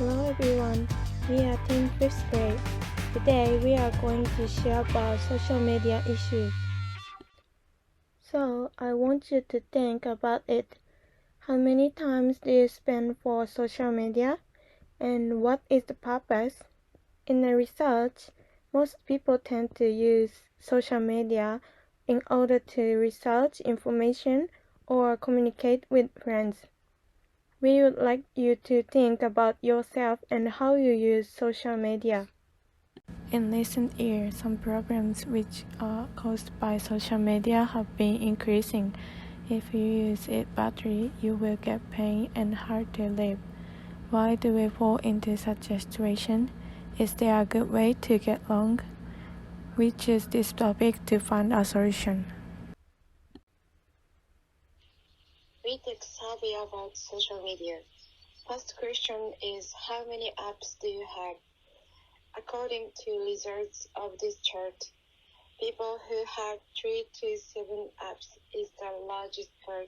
Hello everyone, we are Team 5th grade. Today we are going to share about social media issues. So I want you to think about it. How many times do you spend for social media? And what is the purpose? In the research, most people tend to use social media in order to research information or communicate with friends. We would like you to think about yourself and how you use social media. In recent years, some problems which are caused by social media have been increasing. If you use it badly, you will get pain and hard to live. Why do we fall into such a situation? Is there a good way to get along? We choose this topic to find a solution. We take survey about social media. First question is how many apps do you have? According to results of this chart, people who have 3 to 7 apps is the largest part.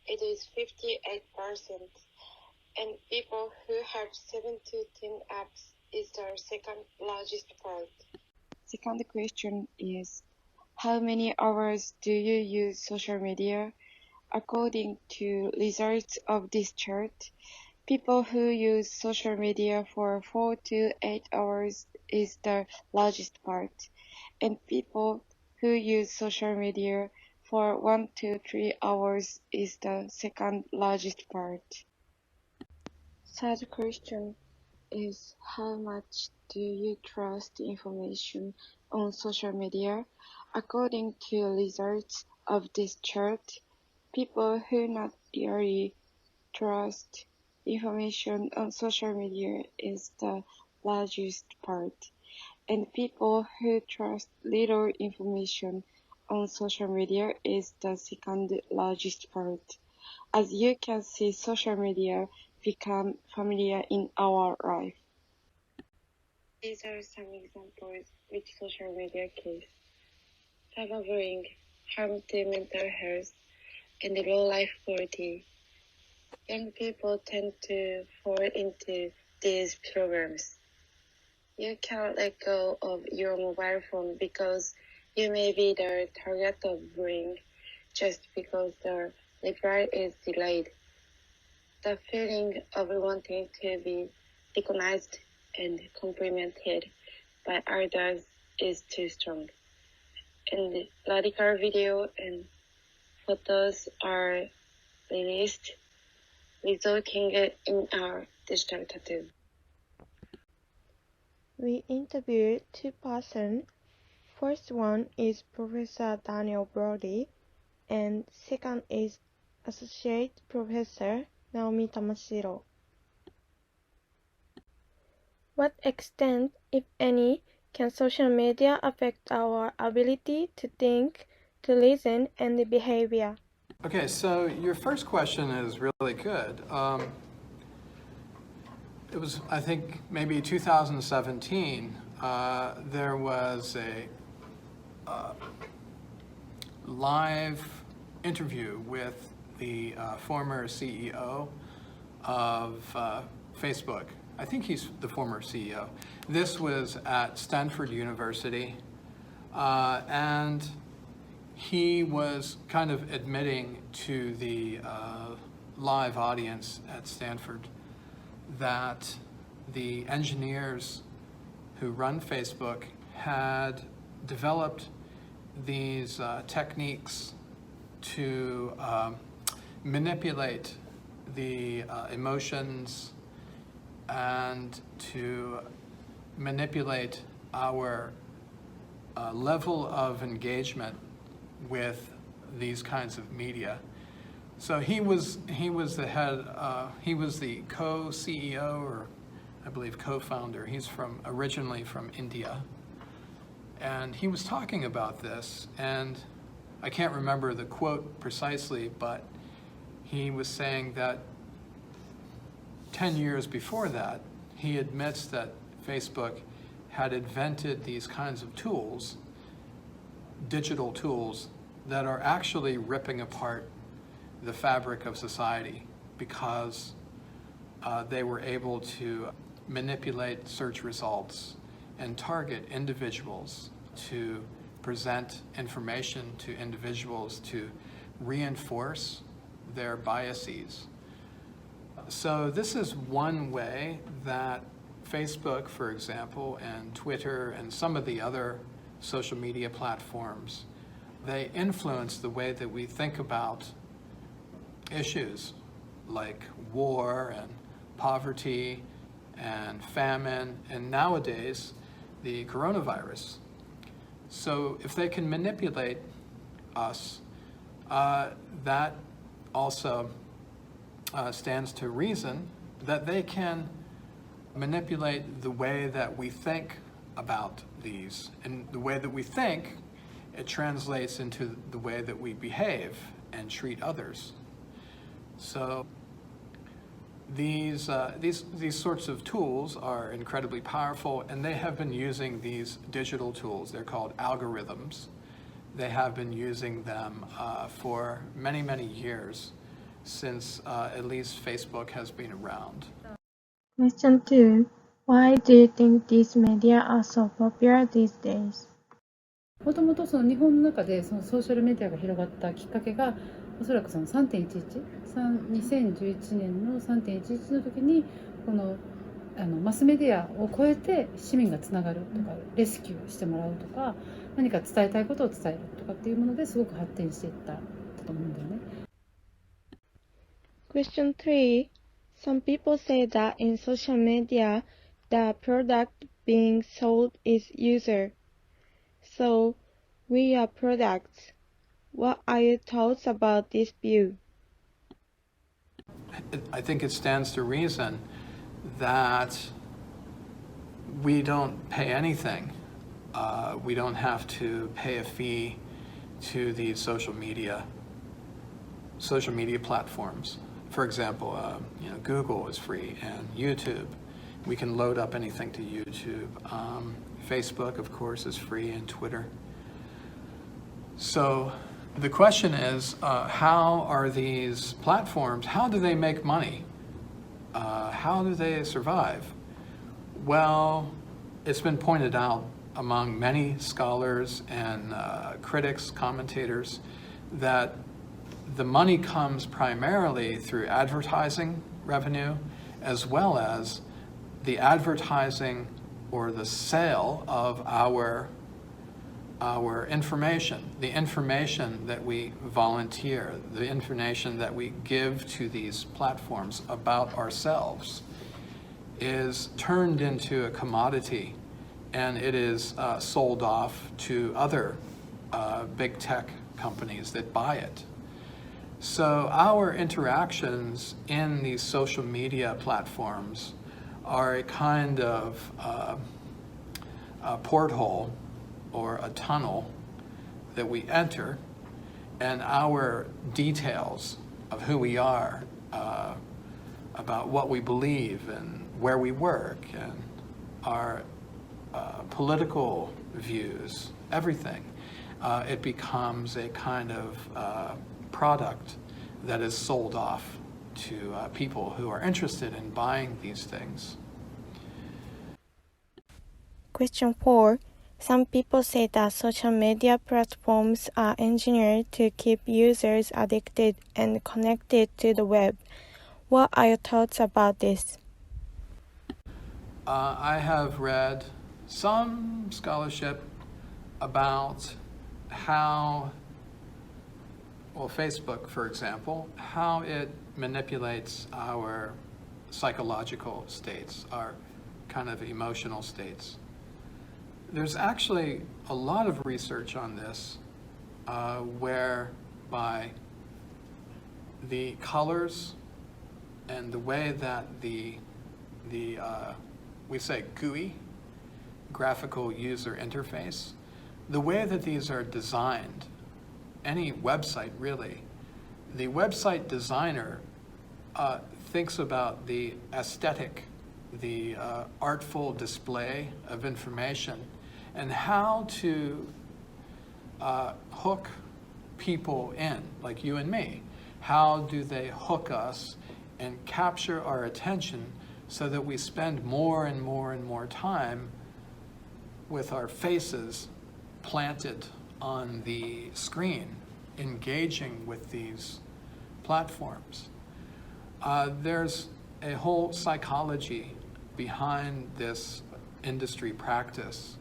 It is 58%. And people who have 7 to 10 apps is the second largest part. Second question is how many hours do you use social media? According to results of this chart, people who use social media for 4 to 8 hours is the largest part, and people who use social media for 1 to 3 hours is the second largest part. Third question is how much do you trust information on social media? According to results of this chart, people who not really trust information on social media is the largest part, and people who trust little information on social media is the second largest part. As you can see, social media become familiar in our life. These are some examples which social media cause. Cyberbullying, harm to mental health, and low life quality. Young people tend to fall into these programs. You can't let go of your mobile phone because you may be the target of bullying just because the reply is delayed. The feeling of wanting to be recognized and complimented by others is too strong. And radical video and photos are released, resulting in a digital tattoo. We interviewed two persons. First one is Professor Daniel Brody, and second is Associate Professor Naomi Tamashiro. What extent, if any, can social media affect our ability to think, to listen, and the behavior? Okay, so your first question is really good. It was, I think, maybe 2017, there was a live interview with the former CEO of Facebook. I think he's the former CEO. This was at Stanford University, and he was kind of admitting to the live audience at Stanford that the engineers who run Facebook had developed these techniques to manipulate the emotions and to manipulate our level of engagement with these kinds of media. So he was the head, he was the co-CEO, or I believe co-founder. He's originally from India. And he was talking about this, and I can't remember the quote precisely, but he was saying that 10 years before that, he admits that Facebook had invented these kinds of tools, digital tools, that are actually ripping apart the fabric of society because they were able to manipulate search results and target individuals to present information to individuals to reinforce their biases. So this is one way that Facebook, for example, and Twitter and some of the other social media platforms, they influence the way that we think about issues like war and poverty and famine, and nowadays the coronavirus. So if they can manipulate us, that also stands to reason that they can manipulate the way that we think about these. And the way that we think, it translates into the way that we behave and treat others. So these sorts of tools are incredibly powerful, and they have been using these digital tools. They're called algorithms. They have been using them for many, many years, since at least Facebook has been around. Question 2. Why do you think these media are so popular these days? もともとその日本の中でそのソーシャルメディアが広がったきっかけが、おそらくその2011年の3.11の時にこのマスメディアを超えて市民がつながるとか、レスキューしてもらうとか、何か伝えたいことを伝えるとかっていうものですごく発展していったと思うんだよね。Question 3. Some people say that in social media, the product being sold is user. So, we are products. What are your thoughts about this view? I think it stands to reason that we don't pay anything. We don't have to pay a fee to these social media platforms. For example, Google is free, and YouTube. We can load up anything to YouTube. Facebook, of course, is free, and Twitter. So the question is, how are these platforms, how do they make money? How do they survive? Well, it's been pointed out among many scholars and critics, commentators, that the money comes primarily through advertising revenue, as well as the advertising or the sale of our information, the information that we volunteer, the information that we give to these platforms about ourselves is turned into a commodity, and it is sold off to other big tech companies that buy it. So our interactions in these social media platforms are a kind of a porthole or a tunnel that we enter, and our details of who we are, about what we believe and where we work and our political views, everything, it becomes a kind of product that is sold off to people who are interested in buying these things. Question 4. Some people say that social media platforms are engineered to keep users addicted and connected to the web. What are your thoughts about this? I have read some scholarship about how, well, Facebook, for example, how it manipulates our psychological states, our kind of emotional states. There's actually a lot of research on this, whereby the colors and the way that the we say GUI, graphical user interface, the way that these are designed, any website really, the website designer thinks about the aesthetic, the artful display of information, and how to hook people in, like you and me. How do they hook us and capture our attention so that we spend more and more and more time with our faces planted on the screen, engaging with these platforms. There's a whole psychology behind this industry practice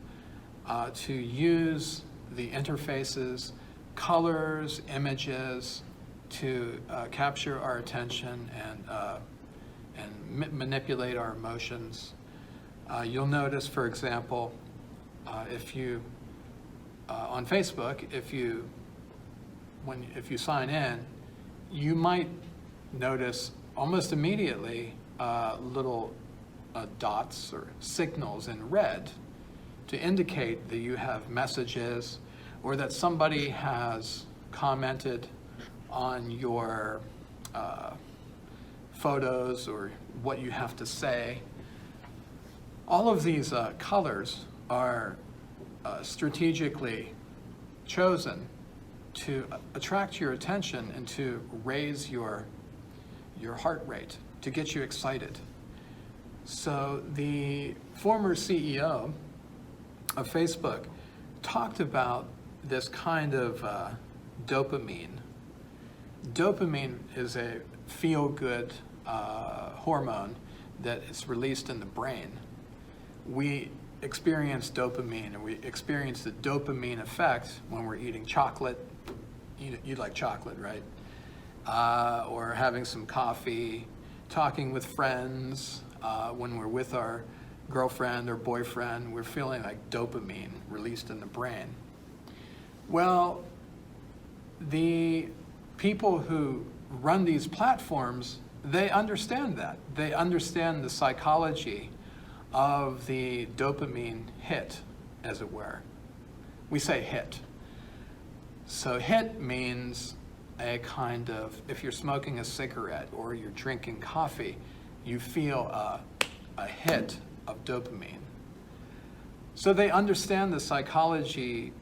to use the interfaces, colors, images to capture our attention and manipulate our emotions. You'll notice, for example, if you on Facebook, if you sign in, you might notice almost immediately little dots or signals in red to indicate that you have messages or that somebody has commented on your photos or what you have to say. All of these colors are strategically chosen to attract your attention and to raise your heart rate, to get you excited. So the former CEO of Facebook talked about this kind of dopamine. Dopamine is a feel-good hormone that is released in the brain. We experience dopamine, and we experience the dopamine effect when we're eating chocolate. You like chocolate, right? Or having some coffee, talking with friends. When we're with our girlfriend or boyfriend, we're feeling like dopamine released in the brain. Well, the people who run these platforms, they understand that. They understand the psychology of the dopamine hit, as it were. We say hit. So hit means a kind of, if you're smoking a cigarette or you're drinking coffee, you feel a hit of dopamine. So they understand the psychology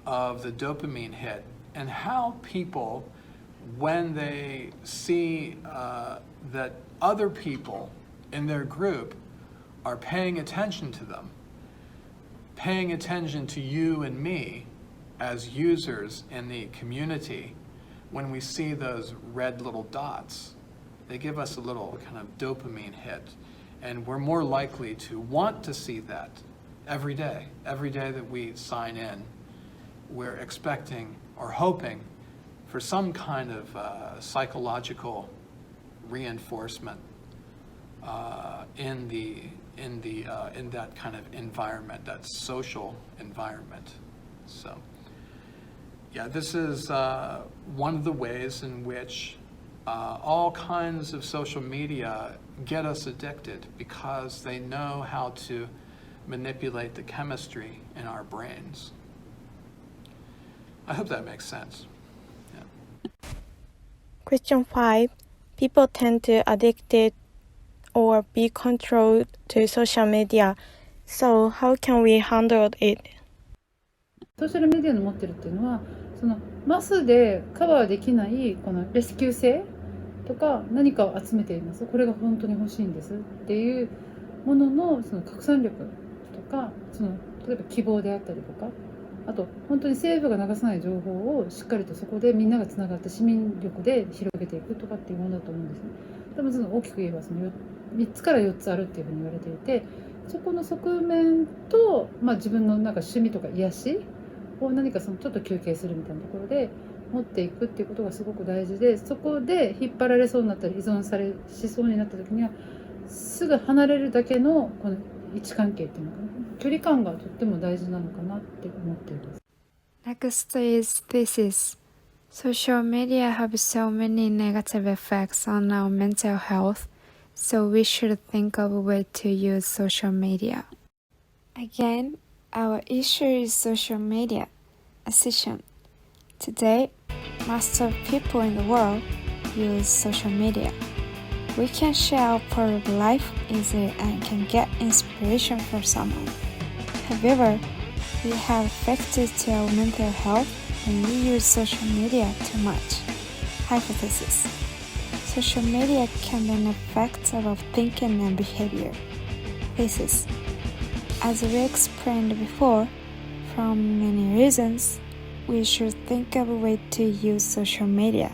of the dopamine hit and how people, when they see that other people in their group are paying attention to them, paying attention to you and me as users in the community, when we see those red little dots, they give us a little kind of dopamine hit. And we're more likely to want to see that every day. Every day that we sign in, we're expecting or hoping for some kind of psychological reinforcement in that kind of environment, that social environment. So, yeah, this is one of the ways in which all kinds of social media get us addicted, because they know how to manipulate the chemistry in our brains. I hope that makes sense. Yeah. Question 5. People tend to addicted or be controlled to social media. So how can we handle it? ソーシャルメディアの持ってるっていうのは、そのマスでカバーできないこのレスキュー性とか、何かを集めています、これが本当に欲しいんですっていうもののその拡散力とか、その例えば希望であったりとか、あと本当に政府が流さない情報をしっかりとそこでみんながつながって市民力で広げていくとかっていうものだと思うんですね。多分その大きく言えばその3つから4つあるっていうふうに言われていて、そこの側面と、自分のなんか趣味とか癒しを何かそのちょっと休憩するみたいなところで持っていくっていうことがすごく大事で、そこで引っ張られそうになったり依存しそうになった時にはすぐ離れるだけのこの位置関係っていうのかな、距離感がとっても大事なのかなって思っています。 Next is thesis. Social media have so many negative effects on our mental health, so we should think of a way to use social media. Again, our issue is social media, a session. Today, most of people in the world use social media. We can share our part of life easily and can get inspiration from someone. However, we have affected to our mental health when we use social media too much. Hypothesis. social media can be an effect of our thinking and behavior. Thesis. As we explained before, for many reasons, we should think of a way to use social media.